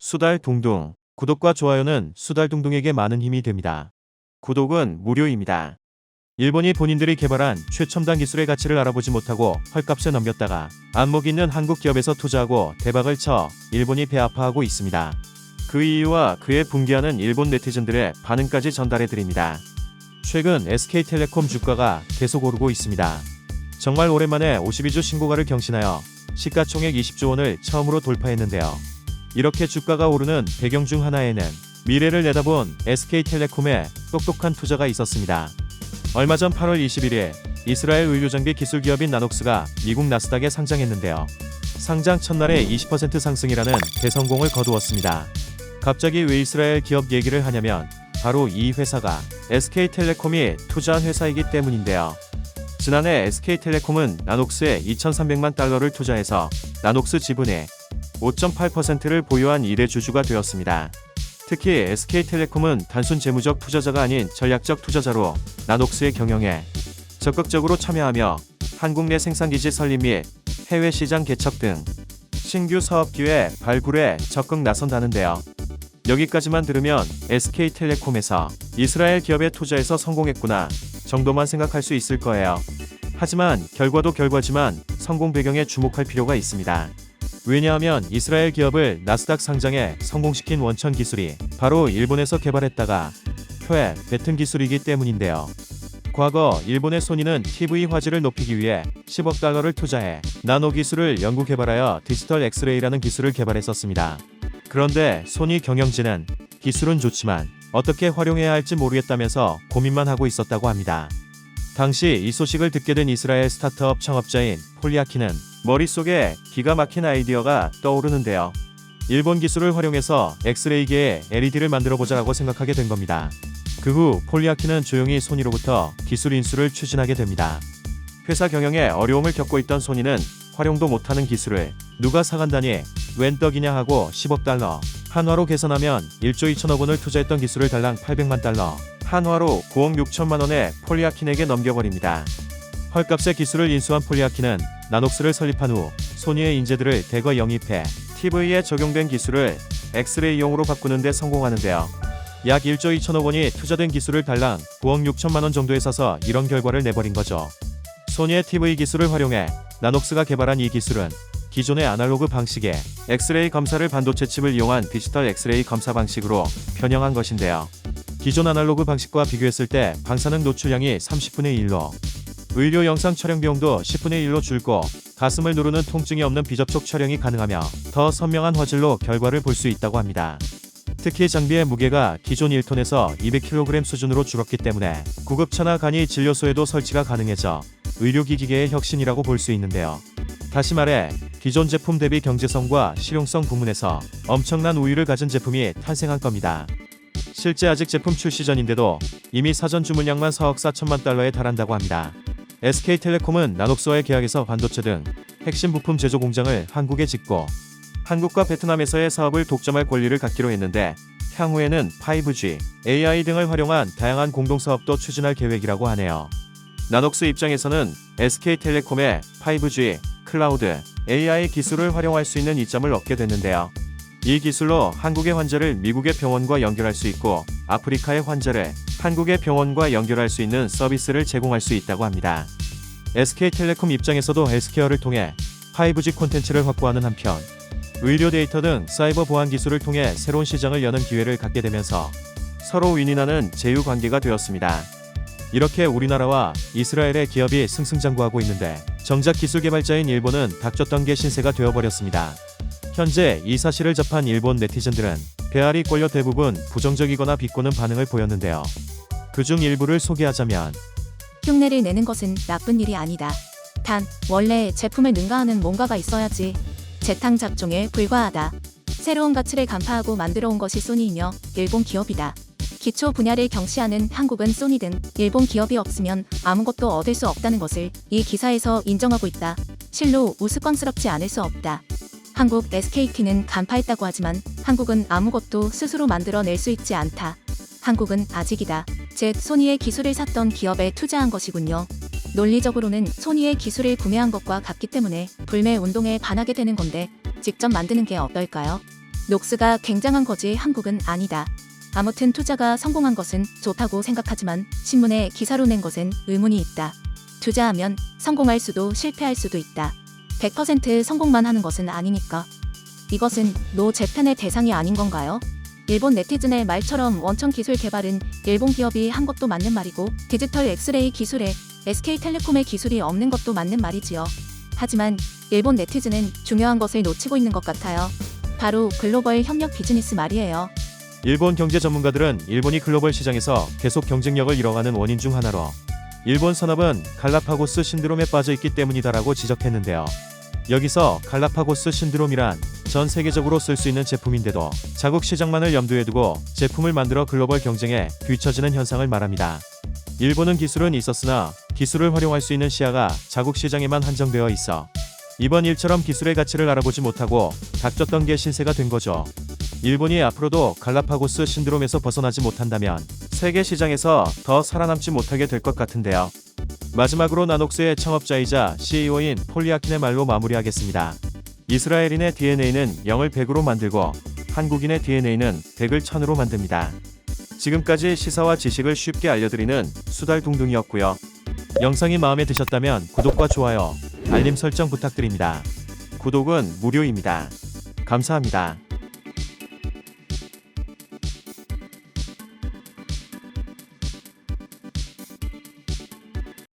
수달둥둥. 구독과 좋아요는 수달둥둥에게 많은 힘이 됩니다. 구독은 무료입니다. 일본이 본인들이 개발한 최첨단 기술의 가치를 알아보지 못하고 헐값에 넘겼다가 안목 있는 한국 기업에서 투자하고 대박을 쳐 일본이 배아파하고 있습니다. 그 이유와 그에 분개하는 일본 네티즌들의 반응까지 전달해드립니다. 최근 SK텔레콤 주가가 계속 오르고 있습니다. 정말 오랜만에 52주 신고가를 경신하여 시가총액 20조 원을 처음으로 돌파했는데요. 이렇게 주가가 오르는 배경 중 하나에는 미래를 내다본 SK텔레콤의 똑똑한 투자가 있었습니다. 얼마 전 8월 21일 이스라엘 의료장비 기술 기업인 나녹스가 미국 나스닥에 상장했는데요. 상장 첫날에 20% 상승이라는 대성공을 거두었습니다. 갑자기 왜 이스라엘 기업 얘기를 하냐면 바로 이 회사가 SK텔레콤이 투자한 회사이기 때문인데요. 지난해 SK텔레콤은 나녹스에 2,300만 달러를 투자해서 나녹스 지분의 5.8%를 보유한 1회 주주가 되었습니다. 특히 SK텔레콤은 단순 재무적 투자자가 아닌 전략적 투자자로 나녹스의 경영에 적극적으로 참여하며 한국 내 생산기지 설립 및 해외 시장 개척 등 신규 사업 기회 발굴에 적극 나선다는데요. 여기까지만 들으면 SK텔레콤에서 이스라엘 기업에 투자해서 성공했구나 정도만 생각할 수 있을 거예요. 하지만 결과도 결과지만 성공 배경에 주목할 필요가 있습니다. 왜냐하면 이스라엘 기업을 나스닥 상장에 성공시킨 원천 기술이 바로 일본에서 개발했다가 표에 뱉은 기술이기 때문인데요. 과거 일본의 소니는 TV 화질을 높이기 위해 10억 달러를 투자해 나노 기술을 연구 개발하여 디지털 엑스레이라는 기술을 개발했었습니다. 그런데 소니 경영진은 기술은 좋지만 어떻게 활용해야 할지 모르겠다면서 고민만 하고 있었다고 합니다. 당시 이 소식을 듣게 된 이스라엘 스타트업 창업자인 폴리아키는 머릿속에 기가 막힌 아이디어가 떠오르는데요. 일본 기술을 활용해서 엑스레이계에 LED를 만들어보자라고 생각하게 된 겁니다. 그 후 폴리아키는 조용히 소니로부터 기술 인수를 추진하게 됩니다. 회사 경영에 어려움을 겪고 있던 소니는 활용도 못하는 기술을 누가 사간다니 웬 떡이냐 하고 10억 달러, 한화로 계산하면 1조 2천억 원을 투자했던 기술을 달랑 800만 달러, 한화로 9억 6천만 원에 폴리아킨에게 넘겨버립니다. 헐값의 기술을 인수한 폴리아킨은 나녹스를 설립한 후 소니의 인재들을 대거 영입해 TV에 적용된 기술을 엑스레이용으로 바꾸는 데 성공하는데요. 약 1조 2천억 원이 투자된 기술을 달랑 9억 6천만 원 정도에 사서 이런 결과를 내버린 거죠. 소니의 TV 기술을 활용해 나녹스가 개발한 이 기술은 기존의 아날로그 방식의 엑스레이 검사를 반도체 칩을 이용한 디지털 엑스레이 검사 방식으로 변형한 것인데요. 기존 아날로그 방식과 비교했을 때 방사능 노출량이 30분의 1로 의료 영상 촬영 비용도 10분의 1로 줄고 가슴을 누르는 통증이 없는 비접촉 촬영이 가능하며 더 선명한 화질로 결과를 볼 수 있다고 합니다. 특히 장비의 무게가 기존 1톤에서 200kg 수준으로 줄었기 때문에 구급차나 간이 진료소에도 설치가 가능해져 의료기기계의 혁신이라고 볼 수 있는데요. 다시 말해 기존 제품 대비 경제성과 실용성 부문에서 엄청난 우위를 가진 제품이 탄생한 겁니다. 실제 아직 제품 출시 전인데도 이미 사전 주문량만 4억 4천만 달러에 달한다고 합니다. SK텔레콤은 나녹스와의 계약에서 반도체 등 핵심 부품 제조 공장을 한국에 짓고 한국과 베트남에서의 사업을 독점할 권리를 갖기로 했는데 향후에는 5G, AI 등을 활용한 다양한 공동사업도 추진할 계획이라고 하네요. 나녹스 입장에서는 SK텔레콤의 5G, 클라우드, AI 기술을 활용할 수 있는 이점을 얻게 됐는데요. 이 기술로 한국의 환자를 미국의 병원과 연결할 수 있고 아프리카의 환자를 한국의 병원과 연결할 수 있는 서비스를 제공할 수 있다고 합니다. SK텔레콤 입장에서도 헬스케어를 통해 5G 콘텐츠를 확보하는 한편 의료 데이터 등 사이버 보안 기술을 통해 새로운 시장을 여는 기회를 갖게 되면서 서로 윈윈하는 제휴 관계가 되었습니다. 이렇게 우리나라와 이스라엘의 기업이 승승장구하고 있는데 정작 기술 개발자인 일본은 닥쳤던 게 신세가 되어버렸습니다. 현재 이 사실을 접한 일본 네티즌들은 배알이 꼴려 대부분 부정적이거나 비꼬는 반응을 보였는데요. 그중 일부를 소개하자면 흉내를 내는 것은 나쁜 일이 아니다. 단, 원래 제품을 능가하는 뭔가가 있어야지. 재탕작종에 불과하다. 새로운 가치를 간파하고 만들어 온 것이 소니이며 일본 기업이다. 기초 분야를 경시하는 한국은 소니 등 일본 기업이 없으면 아무것도 얻을 수 없다는 것을 이 기사에서 인정하고 있다. 실로 우스꽝스럽지 않을 수 없다. 한국 SKT는 간파했다고 하지만 한국은 아무것도 스스로 만들어낼 수 있지 않다. 한국은 아직이다. 즉 소니의 기술을 샀던 기업에 투자한 것이군요. 논리적으로는 소니의 기술을 구매한 것과 같기 때문에 불매 운동에 반하게 되는 건데 직접 만드는 게 어떨까요? 녹스가 굉장한 거지 한국은 아니다. 아무튼 투자가 성공한 것은 좋다고 생각하지만 신문에 기사로 낸 것은 의문이 있다. 투자하면 성공할 수도 실패할 수도 있다. 100% 성공만 하는 것은 아니니까. 이것은 노 재팬의 대상이 아닌 건가요? 일본 네티즌의 말처럼 원천 기술 개발은 일본 기업이 한 것도 맞는 말이고 디지털 엑스레이 기술에 SK텔레콤의 기술이 없는 것도 맞는 말이지요. 하지만 일본 네티즌은 중요한 것을 놓치고 있는 것 같아요. 바로 글로벌 협력 비즈니스 말이에요. 일본 경제 전문가들은 일본이 글로벌 시장에서 계속 경쟁력을 잃어가는 원인 중 하나로 일본 산업은 갈라파고스 신드롬에 빠져 있기 때문이다라고 지적했는데요. 여기서 갈라파고스 신드롬이란 전 세계적으로 쓸 수 있는 제품인데도 자국 시장만을 염두에 두고 제품을 만들어 글로벌 경쟁에 뒤처지는 현상을 말합니다. 일본은 기술은 있었으나 기술을 활용할 수 있는 시야가 자국 시장에만 한정되어 있어 이번 일처럼 기술의 가치를 알아보지 못하고 닥쳤던 게 신세가 된 거죠. 일본이 앞으로도 갈라파고스 신드롬에서 벗어나지 못한다면 세계 시장에서 더 살아남지 못하게 될 것 같은데요. 마지막으로 나녹스의 창업자이자 CEO인 폴리아킨의 말로 마무리하겠습니다. 이스라엘인의 DNA는 0을 100으로 만들고 한국인의 DNA는 100을 1000으로 만듭니다. 지금까지 시사와 지식을 쉽게 알려드리는 수달둥둥이었고요. 영상이 마음에 드셨다면 구독과 좋아요, 알림 설정 부탁드립니다. 구독은 무료입니다. 감사합니다.